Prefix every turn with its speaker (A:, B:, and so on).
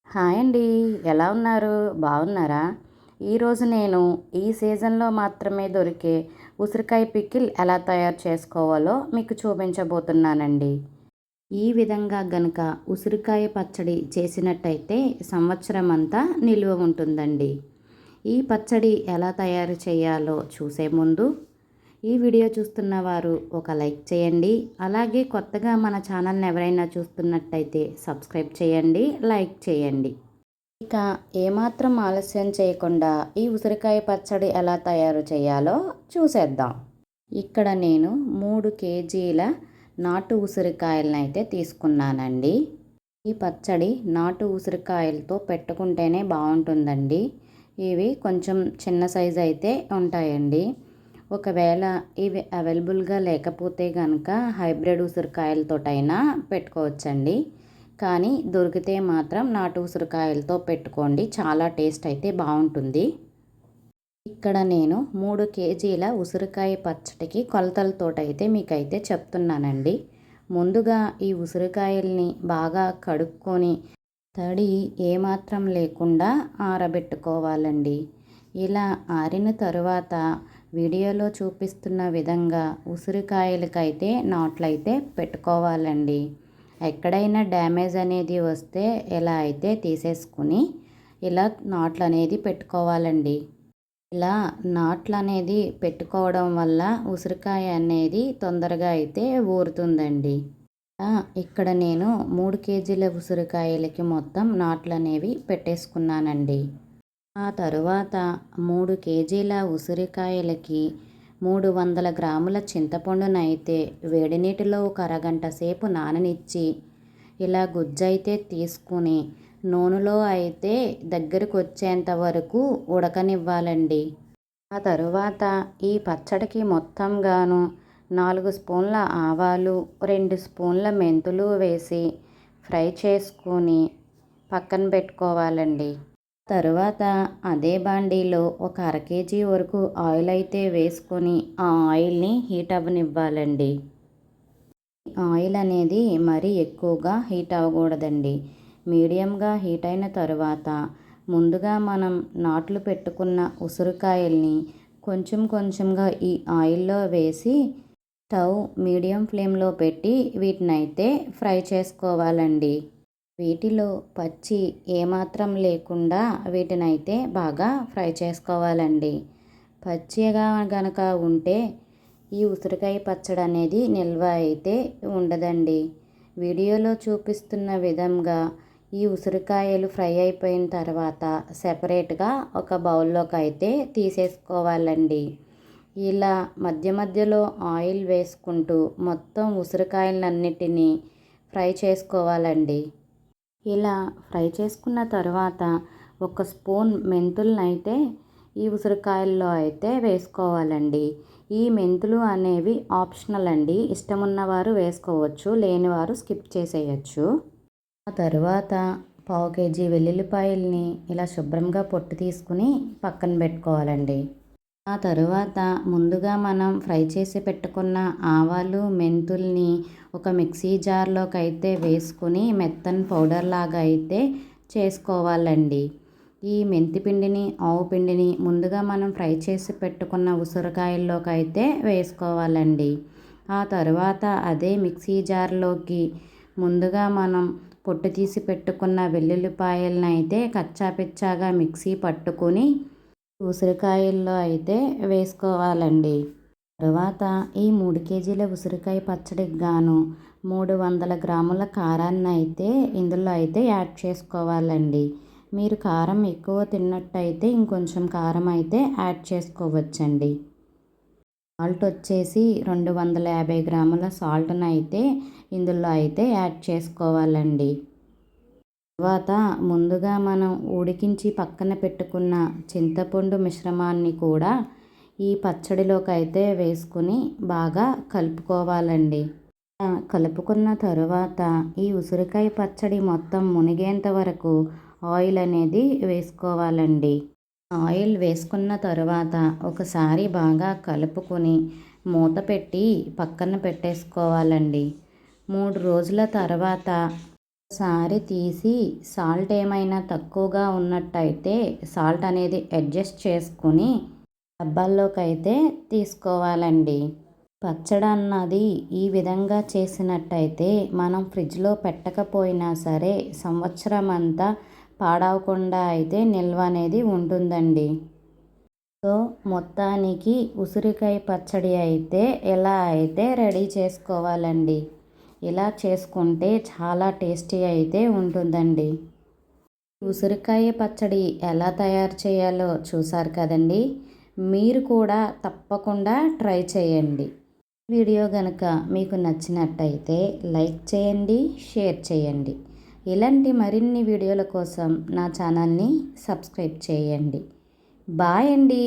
A: Hi అండి. ఎలా ఉన్నారు? బాగున్నారా? ఈరోజు నేను ఈ సీజన్లో మాత్రమే దొరికే ఉసిరికాయ పికిల్ ఎలా తయారు చేసుకోవాలో మీకు చూపించబోతున్నానండి. ఈ విధంగా గనుక ఉసిరికాయ పచ్చడి చేసినట్టయితే సంవత్సరం అంతా నిల్వ ఉంటుందండి. ఈ పచ్చడి ఎలా తయారు చేయాలో చూసే ముందు ఈ వీడియో చూస్తున్న వారు ఒక లైక్ చేయండి. అలాగే కొత్తగా మన ఛానల్ని ఎవరైనా చూస్తున్నట్టయితే సబ్స్క్రైబ్ చేయండి, లైక్ చేయండి. ఇక ఏమాత్రం ఆలస్యం చేయకుండా ఈ ఉసిరికాయ పచ్చడి ఎలా తయారు చేయాలో చూసేద్దాం. ఇక్కడ నేను 3 కేజీల నాటు ఉసిరికాయలను అయితే తీసుకున్నానండి. ఈ పచ్చడి నాటు ఉసిరికాయలతో పెట్టుకుంటేనే బాగుంటుందండి. ఇవి కొంచెం చిన్న సైజు అయితే ఉంటాయండి. ఒకవేళ ఇవి అవైలబుల్గా లేకపోతే కనుక హైబ్రిడ్ ఉసిరికాయలతోటైనా పెట్టుకోవచ్చండి. కానీ దొరికితే మాత్రం నాటు ఉసిరికాయలతో పెట్టుకోండి, చాలా టేస్ట్ అయితే బాగుంటుంది. ఇక్కడ నేను 3 కేజీల ఉసిరికాయ పచ్చడికి కొలతలతోటైతే మీకైతే చెప్తున్నానండి. ముందుగా ఈ ఉసిరికాయల్ని బాగా కడుక్కొని తడి ఏమాత్రం లేకుండా ఆరబెట్టుకోవాలండి. ఇలా ఆరిన తరువాత వీడియోలో చూపిస్తున్న విధంగా ఉసిరికాయలకైతే నాట్లయితే పెట్టుకోవాలండి. ఎక్కడైనా డ్యామేజ్ అనేది వస్తే ఇలా అయితే తీసేసుకుని ఇలా నాట్లు అనేది పెట్టుకోవాలండి. ఇలా నాట్లు అనేది పెట్టుకోవడం వల్ల ఉసిరికాయ అనేది తొందరగా అయితే ఊరుతుందండి. ఇక్కడ నేను 3 కేజీల ఉసిరికాయలకి మొత్తం నాట్లు అనేవి పెట్టేసుకున్నానండి. ఆ తరువాత 3 కేజీల ఉసిరికాయలకి 300 గ్రాముల చింతపండునైతే వేడి నీటిలో ఒక అరగంట సేపు నాననిచ్చి ఇలా గుజ్జైతే తీసుకుని నూనెలో అయితే దగ్గరకు వచ్చేంత వరకు ఉడకనివ్వాలండి. ఆ తరువాత ఈ పచ్చడికి మొత్తంగాను 4 స్పూన్ల ఆవాలు, 2 స్పూన్ల మెంతులు వేసి ఫ్రై చేసుకొని పక్కన పెట్టుకోవాలండి. తరువాత అదే బాండీలో ఒక అర కేజీ వరకు ఆయిల్ అయితే వేసుకొని ఆ ఆయిల్ని హీట్ అవ్వనివ్వాలండి. ఆయిల్ అనేది మరీ ఎక్కువగా హీట్ అవ్వకూడదండి. మీడియంగా హీట్ అయిన తరువాత ముందుగా మనం నాట్లు పెట్టుకున్న ఉసిరికాయల్ని కొంచెం కొంచెంగా ఈ ఆయిల్లో వేసి స్టవ్ మీడియం ఫ్లేమ్లో పెట్టి వీటినైతే ఫ్రై చేసుకోవాలండి. వీటిలో పచ్చి ఏమాత్రం లేకుండా వీటినైతే బాగా ఫ్రై చేసుకోవాలండి. పచ్చిగా గనక ఉంటే ఈ ఉసిరికాయ పచ్చడి అనేది నిల్వ అయితే ఉండదండి. వీడియోలో చూపిస్తున్న విధంగా ఈ ఉసిరికాయలు ఫ్రై అయిపోయిన తర్వాత సెపరేట్గా ఒక బౌల్లోకి అయితే తీసేసుకోవాలండి. ఇలా మధ్య మధ్యలో ఆయిల్ వేసుకుంటూ మొత్తం ఉసిరికాయలన్నిటినీ ఫ్రై చేసుకోవాలండి. ఇలా ఫ్రై చేసుకున్న తర్వాత ఒక స్పూన్ మెంతులనైతే ఈ ఉసిరికాయల్లో అయితే వేసుకోవాలండి. ఈ మెంతులు అనేవి ఆప్షనల్ అండి. ఇష్టం ఉన్నవారు వేసుకోవచ్చు, లేనివారు స్కిప్ చేసేయచ్చు. ఆ తరువాత పావు కేజీ వెల్లుల్లిపాయల్ని ఇలా శుభ్రంగా పొట్టు తీసుకుని పక్కన పెట్టుకోవాలండి. ఆ తరువాత ముందుగా మనం ఫ్రై చేసి పెట్టుకున్న ఆవాలు, మెంతుల్ని ఒక మిక్సీ జార్లోకి అయితే వేసుకుని మెత్తని పౌడర్ లాగా అయితే చేసుకోవాలండి. ఈ మెంతి పిండిని, ఆవు పిండిని ముందుగా మనం ఫ్రై చేసి పెట్టుకున్న ఉసిరికాయల్లోకి అయితే వేసుకోవాలండి. ఆ తరువాత అదే మిక్సీ జార్లోకి ముందుగా మనం పొట్టు తీసి పెట్టుకున్న వెల్లుల్లిపాయలను అయితే కచ్చాపిచ్చాగా మిక్సీ పట్టుకుని ఉసిరికాయల్లో అయితే వేసుకోవాలండి. తరువాత ఈ 3 కేజీల ఉసిరికాయ పచ్చడికి గాను 300 గ్రాముల కారాన్ని అయితే ఇందులో అయితే యాడ్ చేసుకోవాలండి. మీరు కారం ఎక్కువ తిన్నట్టయితే ఇంకొంచెం కారం అయితే యాడ్ చేసుకోవచ్చండి. సాల్ట్ వచ్చేసి 250 గ్రాముల సాల్ట్ని అయితే ఇందులో అయితే యాడ్ చేసుకోవాలండి. తర్వాత ముందుగా మనం ఉడికించి పక్కన పెట్టుకున్న చింతపండు మిశ్రమాన్ని కూడా ఈ పచ్చడిలోకి అయితే వేసుకుని బాగా కలుపుకోవాలండి. కలుపుకున్న తరువాత ఈ ఉసిరికాయ పచ్చడి మొత్తం మునిగేంత వరకు ఆయిల్ అనేది వేసుకోవాలండి. ఆయిల్ వేసుకున్న తరువాత ఒకసారి బాగా కలుపుకొని మూత పెట్టి పక్కన పెట్టేసుకోవాలండి. 3 రోజుల తర్వాత ఒకసారి తీసి సాల్ట్ ఏమైనా తక్కువగా ఉన్నట్టయితే సాల్ట్ అనేది అడ్జస్ట్ చేసుకుని డబ్బాల్లోకి అయితే తీసుకోవాలండి. పచ్చడి అన్నది ఈ విధంగా చేసినట్టయితే మనం ఫ్రిడ్జ్లో పెట్టకపోయినా సరే సంవత్సరం అంతా పాడవకుండా అయితే నిల్వ అనేది ఉంటుందండి. సో మొత్తానికి ఉసిరికాయ పచ్చడి అయితే ఇలా అయితే రెడీ చేసుకోవాలండి. ఇలా చేసుకుంటే చాలా టేస్టీ అయితే ఉంటుందండి. ఉసిరికాయ పచ్చడి ఎలా తయారు చేయాలో చూసారు కదండి. మీరు కూడా తప్పకుండా ట్రై చేయండి. వీడియో కనుక మీకు నచ్చినట్టయితే లైక్ చేయండి, షేర్ చేయండి. ఇలాంటి మరిన్ని వీడియోల కోసం నా ఛానల్ని సబ్స్క్రైబ్ చేయండి. బాయ్ అండి.